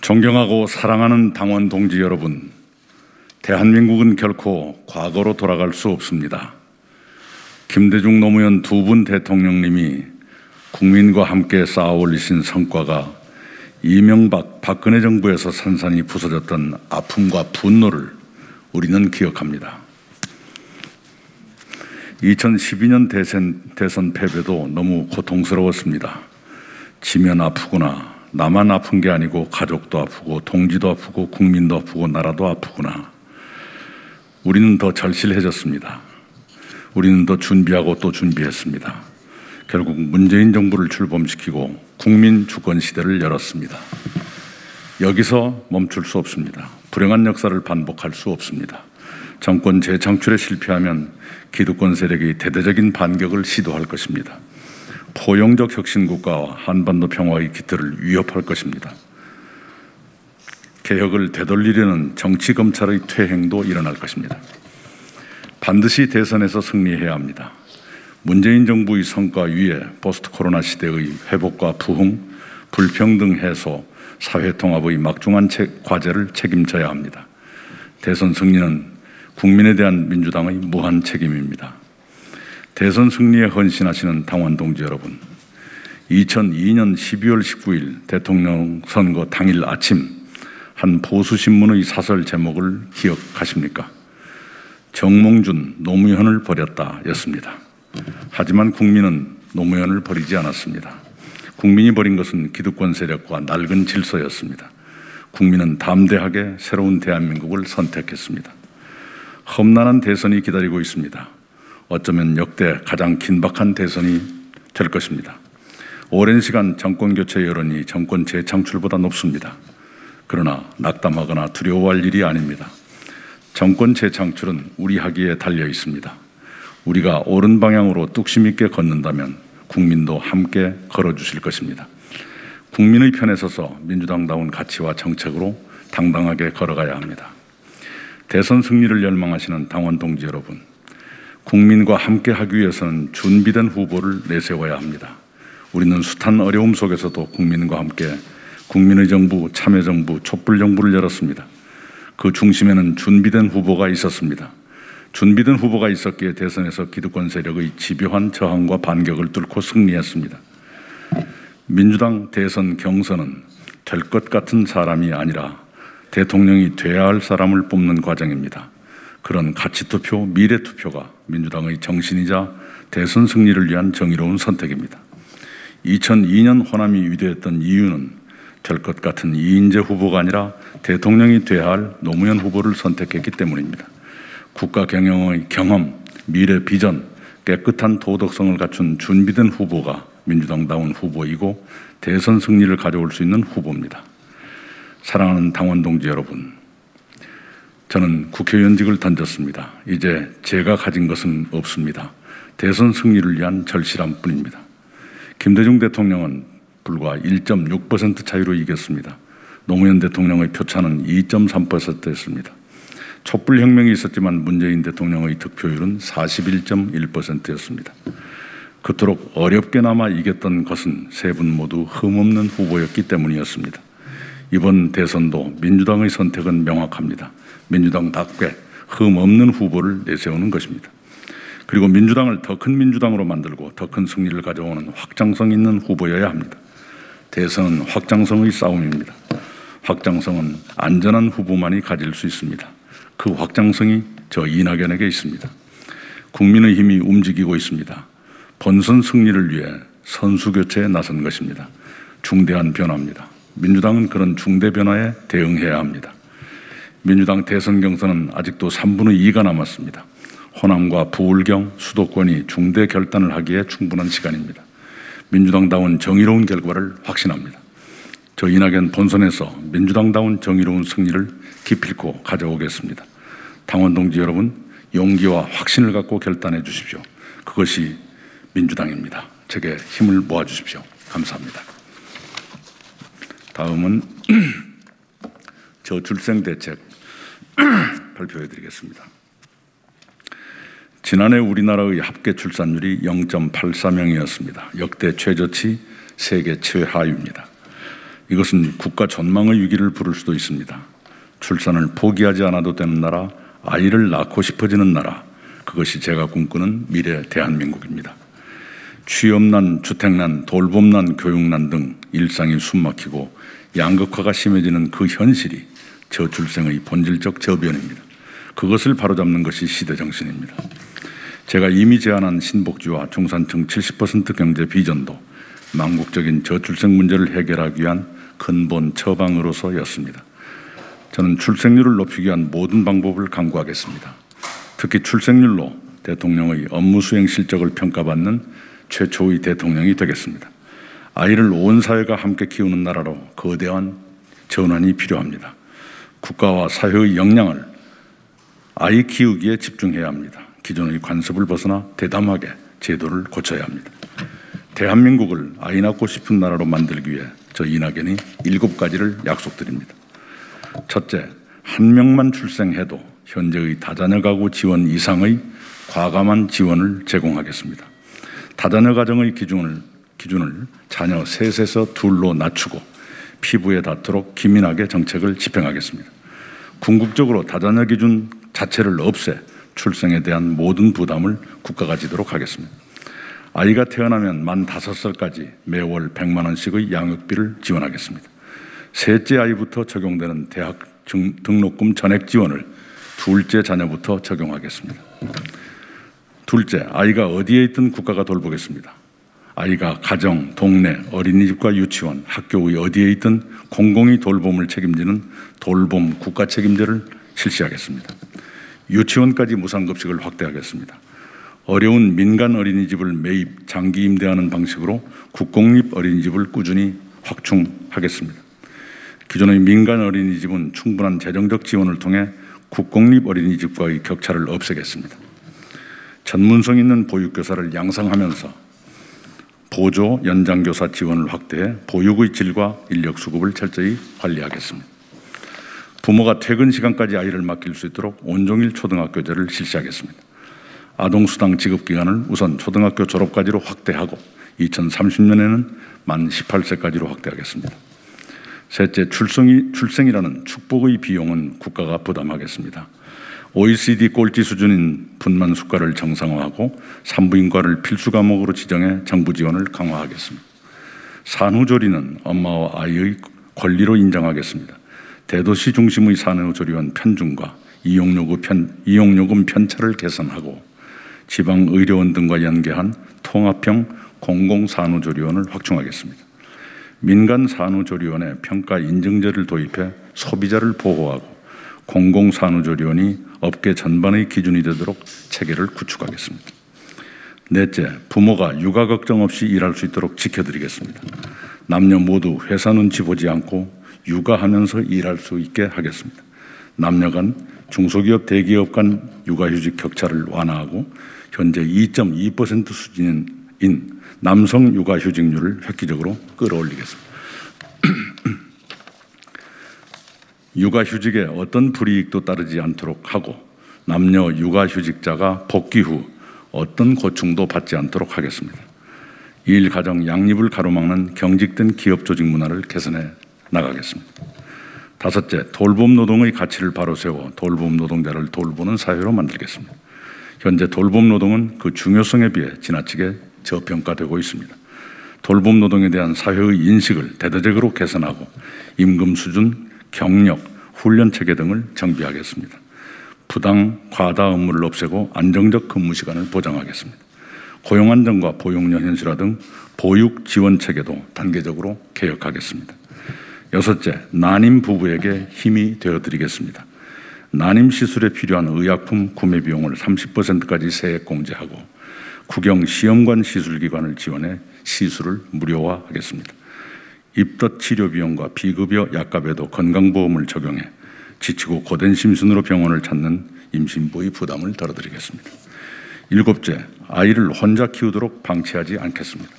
존경하고 사랑하는 당원 동지 여러분, 대한민국은 결코 과거로 돌아갈 수 없습니다. 김대중 노무현 두 분 대통령님이 국민과 함께 쌓아 올리신 성과가 이명박, 박근혜 정부에서 산산이 부서졌던 아픔과 분노를 우리는 기억합니다. 2012년 대선 패배도 너무 고통스러웠습니다. 지면 아프구나, 나만 아픈 게 아니고 가족도 아프고 동지도 아프고 국민도 아프고 나라도 아프구나. 우리는 더 절실해졌습니다. 우리는 더 준비하고 또 준비했습니다. 결국 문재인 정부를 출범시키고 국민 주권 시대를 열었습니다. 여기서 멈출 수 없습니다. 불행한 역사를 반복할 수 없습니다. 정권 재창출에 실패하면 기득권 세력이 대대적인 반격을 시도할 것입니다. 포용적 혁신국가와 한반도 평화의 기틀을 위협할 것입니다. 개혁을 되돌리려는 정치검찰의 퇴행도 일어날 것입니다. 반드시 대선에서 승리해야 합니다. 문재인 정부의 성과 위에 포스트 코로나 시대의 회복과 부흥, 불평등 해소, 사회통합의 막중한 과제를 책임져야 합니다. 대선 승리는 국민에 대한 민주당의 무한 책임입니다. 대선 승리에 헌신하시는 당원 동지 여러분, 2002년 12월 19일 대통령 선거 당일 아침 한 보수신문의 사설 제목을 기억하십니까? 정몽준, 노무현을 버렸다 였습니다. 하지만 국민은 노무현을 버리지 않았습니다. 국민이 버린 것은 기득권 세력과 낡은 질서였습니다. 국민은 담대하게 새로운 대한민국을 선택했습니다. 험난한 대선이 기다리고 있습니다. 어쩌면 역대 가장 긴박한 대선이 될 것입니다. 오랜 시간 정권교체 여론이 정권 재창출보다 높습니다. 그러나 낙담하거나 두려워할 일이 아닙니다. 정권 재창출은 우리 하기에 달려 있습니다. 우리가 옳은 방향으로 뚝심 있게 걷는다면 국민도 함께 걸어주실 것입니다. 국민의 편에 서서 민주당다운 가치와 정책으로 당당하게 걸어가야 합니다. 대선 승리를 열망하시는 당원 동지 여러분, 국민과 함께 하기 위해서는 준비된 후보를 내세워야 합니다. 우리는 숱한 어려움 속에서도 국민과 함께 국민의 정부, 참여정부, 촛불정부를 열었습니다. 그 중심에는 준비된 후보가 있었습니다. 준비된 후보가 있었기에 대선에서 기득권 세력의 집요한 저항과 반격을 뚫고 승리했습니다. 민주당 대선 경선은 될 것 같은 사람이 아니라 대통령이 돼야 할 사람을 뽑는 과정입니다. 그런 가치투표, 미래투표가 민주당의 정신이자 대선 승리를 위한 정의로운 선택입니다. 2002년 호남이 위대했던 이유는 될 것 같은 이인재 후보가 아니라 대통령이 돼야 할 노무현 후보를 선택했기 때문입니다. 국가 경영의 경험, 미래 비전, 깨끗한 도덕성을 갖춘 준비된 후보가 민주당다운 후보이고 대선 승리를 가져올 수 있는 후보입니다. 사랑하는 당원 동지 여러분, 저는 국회의원직을 던졌습니다. 이제 제가 가진 것은 없습니다. 대선 승리를 위한 절실함 뿐입니다. 김대중 대통령은 불과 1.6% 차이로 이겼습니다. 노무현 대통령의 표차는 2.3%였습니다. 촛불혁명이 있었지만 문재인 대통령의 득표율은 41.1%였습니다. 그토록 어렵게나마 이겼던 것은 세 분 모두 흠없는 후보였기 때문이었습니다. 이번 대선도 민주당의 선택은 명확합니다. 민주당답게 흠없는 후보를 내세우는 것입니다. 그리고 민주당을 더 큰 민주당으로 만들고 더 큰 승리를 가져오는 확장성 있는 후보여야 합니다. 대선은 확장성의 싸움입니다. 확장성은 안전한 후보만이 가질 수 있습니다. 그 확장성이 저 이낙연에게 있습니다. 국민의 힘이 움직이고 있습니다. 본선 승리를 위해 선수 교체에 나선 것입니다. 중대한 변화입니다. 민주당은 그런 중대 변화에 대응해야 합니다. 민주당 대선 경선은 아직도 3분의 2가 남았습니다. 호남과 부울경, 수도권이 중대 결단을 하기에 충분한 시간입니다. 민주당다운 정의로운 결과를 확신합니다. 저 이낙연 본선에서 민주당다운 정의로운 승리를 기필코 가져오겠습니다. 당원 동지 여러분, 용기와 확신을 갖고 결단해 주십시오. 그것이 민주당입니다. 제게 힘을 모아 주십시오. 감사합니다. 다음은 저출생 대책 발표해 드리겠습니다. 지난해 우리나라의 합계 출산율이 0.84명이었습니다. 역대 최저치, 세계 최하위입니다. 이것은 국가 전망의 위기를 부를 수도 있습니다. 출산을 포기하지 않아도 되는 나라, 아이를 낳고 싶어지는 나라, 그것이 제가 꿈꾸는 미래 대한민국입니다. 취업난, 주택난, 돌봄난, 교육난 등 일상이 숨막히고 양극화가 심해지는 그 현실이 저출생의 본질적 저변입니다. 그것을 바로잡는 것이 시대정신입니다. 제가 이미 제안한 신복지와 중산층 70% 경제 비전도 망국적인 저출생 문제를 해결하기 위한 근본 처방으로서였습니다. 저는 출생률을 높이기 위한 모든 방법을 강구하겠습니다. 특히 출생률로 대통령의 업무 수행 실적을 평가받는 최초의 대통령이 되겠습니다. 아이를 온 사회가 함께 키우는 나라로 거대한 전환이 필요합니다. 국가와 사회의 역량을 아이 키우기에 집중해야 합니다. 기존의 관습을 벗어나 대담하게 제도를 고쳐야 합니다. 대한민국을 아이 낳고 싶은 나라로 만들기 위해 저 이낙연이 7가지를 약속드립니다. 첫째, 한 명만 출생해도 현재의 다자녀 가구 지원 이상의 과감한 지원을 제공하겠습니다. 다자녀 가정의 기준을 자녀 셋에서 2로 낮추고 피부에 닿도록 기민하게 정책을 집행하겠습니다. 궁극적으로 다자녀 기준 자체를 없애 출생에 대한 모든 부담을 국가가 지도록 하겠습니다. 아이가 태어나면 만 5살까지 매월 100만 원씩의 양육비를 지원하겠습니다. 셋째 아이부터 적용되는 대학 등록금 전액 지원을 둘째 자녀부터 적용하겠습니다. 둘째, 아이가 어디에 있든 국가가 돌보겠습니다. 아이가 가정, 동네, 어린이집과 유치원, 학교의 어디에 있든 공공이 돌봄을 책임지는 돌봄 국가 책임제를 실시하겠습니다. 유치원까지 무상급식을 확대하겠습니다. 어려운 민간 어린이집을 매입, 장기 임대하는 방식으로 국공립 어린이집을 꾸준히 확충하겠습니다. 기존의 민간 어린이집은 충분한 재정적 지원을 통해 국공립 어린이집과의 격차를 없애겠습니다. 전문성 있는 보육교사를 양성하면서 보조 연장교사 지원을 확대해 보육의 질과 인력 수급을 철저히 관리하겠습니다. 부모가 퇴근 시간까지 아이를 맡길 수 있도록 온종일 초등학교제를 실시하겠습니다. 아동수당 지급기간을 우선 초등학교 졸업까지로 확대하고 2030년에는 만 18세까지로 확대하겠습니다. 셋째, 출생이라는 축복의 비용은 국가가 부담하겠습니다. OECD 꼴찌 수준인 분만 수가를 정상화하고 산부인과를 필수 과목으로 지정해 정부 지원을 강화하겠습니다. 산후조리는 엄마와 아이의 권리로 인정하겠습니다. 대도시 중심의 산후조리원 편중과 이용요금 편차를 개선하고 지방의료원 등과 연계한 통합형 공공산후조리원을 확충하겠습니다. 민간 산후조리원에 평가 인증제를 도입해 소비자를 보호하고 공공산후조리원이 업계 전반의 기준이 되도록 체계를 구축하겠습니다. 넷째, 부모가 육아 걱정 없이 일할 수 있도록 지켜드리겠습니다. 남녀 모두 회사 눈치 보지 않고 육아하면서 일할 수 있게 하겠습니다. 남녀 간, 중소기업, 대기업 간 육아휴직 격차를 완화하고 현재 2.2% 수준인 남성 육아휴직률을 획기적으로 끌어올리겠습니다. 육아휴직에 어떤 불이익도 따르지 않도록 하고 남녀 육아휴직자가 복귀 후 어떤 고충도 받지 않도록 하겠습니다. 일, 가정, 양립을 가로막는 경직된 기업 조직 문화를 개선해 나가겠습니다. 다섯째, 돌봄 노동의 가치를 바로 세워 돌봄 노동자를 돌보는 사회로 만들겠습니다. 현재 돌봄 노동은 그 중요성에 비해 지나치게 저평가되고 있습니다. 돌봄 노동에 대한 사회의 인식을 대대적으로 개선하고 임금 수준, 경력, 훈련 체계 등을 정비하겠습니다. 부당, 과다 업무를 없애고 안정적 근무 시간을 보장하겠습니다. 고용 안정과 보육료 현실화 등 보육 지원 체계도 단계적으로 개혁하겠습니다. 여섯째, 난임 부부에게 힘이 되어드리겠습니다. 난임 시술에 필요한 의약품 구매 비용을 30%까지 세액 공제하고 국영 시험관 시술기관을 지원해 시술을 무료화하겠습니다. 입덧 치료 비용과 비급여 약값에도 건강보험을 적용해 지치고 고된 심신으로 병원을 찾는 임신부의 부담을 덜어드리겠습니다. 일곱째, 아이를 혼자 키우도록 방치하지 않겠습니다.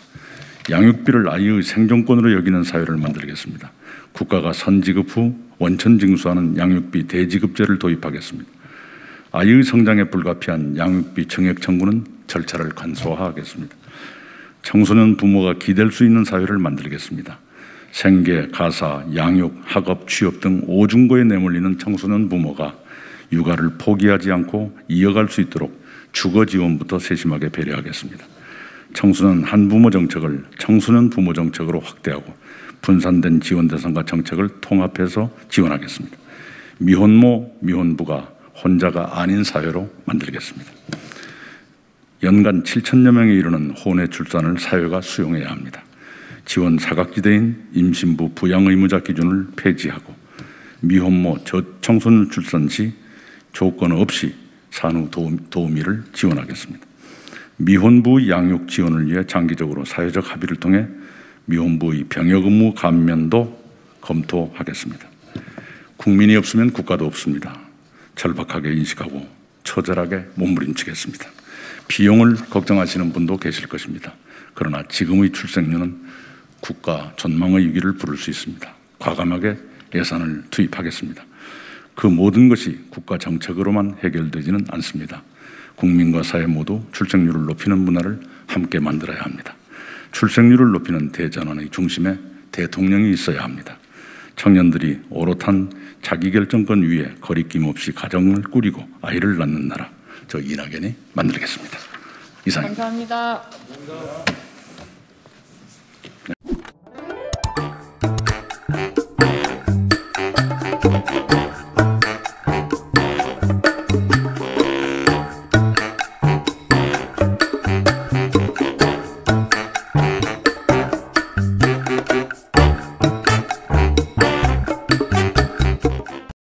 양육비를 아이의 생존권으로 여기는 사회를 만들겠습니다. 국가가 선지급 후 원천 징수하는 양육비 대지급제를 도입하겠습니다. 아이의 성장에 불가피한 양육비 증액 청구는 절차를 간소화하겠습니다. 청소년 부모가 기댈 수 있는 사회를 만들겠습니다. 생계, 가사, 양육, 학업, 취업 등 오중고에 내몰리는 청소년 부모가 육아를 포기하지 않고 이어갈 수 있도록 주거 지원부터 세심하게 배려하겠습니다. 청소년 한부모 정책을 청소년 부모 정책으로 확대하고 분산된 지원 대상과 정책을 통합해서 지원하겠습니다. 미혼모, 미혼부가 혼자가 아닌 사회로 만들겠습니다. 연간 7천여 명에 이르는 혼외 출산을 사회가 수용해야 합니다. 지원 사각지대인 임신부 부양 의무자 기준을 폐지하고 미혼모 저청소년 출산 시 조건 없이 산후 도우미를 지원하겠습니다. 미혼부 양육 지원을 위해 장기적으로 사회적 합의를 통해 미혼부의 병역 의무 감면도 검토하겠습니다. 국민이 없으면 국가도 없습니다. 절박하게 인식하고 처절하게 몸부림치겠습니다. 비용을 걱정하시는 분도 계실 것입니다. 그러나 지금의 출생률은 국가 전망의 위기를 부를 수 있습니다. 과감하게 예산을 투입하겠습니다. 그 모든 것이 국가 정책으로만 해결되지는 않습니다. 국민과 사회 모두 출생률을 높이는 문화를 함께 만들어야 합니다. 출생률을 높이는 대전환의 중심에 대통령이 있어야 합니다. 청년들이 오롯한 자기결정권 위에 거리낌 없이 가정을 꾸리고 아이를 낳는 나라, 저 이낙연이 만들겠습니다. 이상입니다. 감사합니다.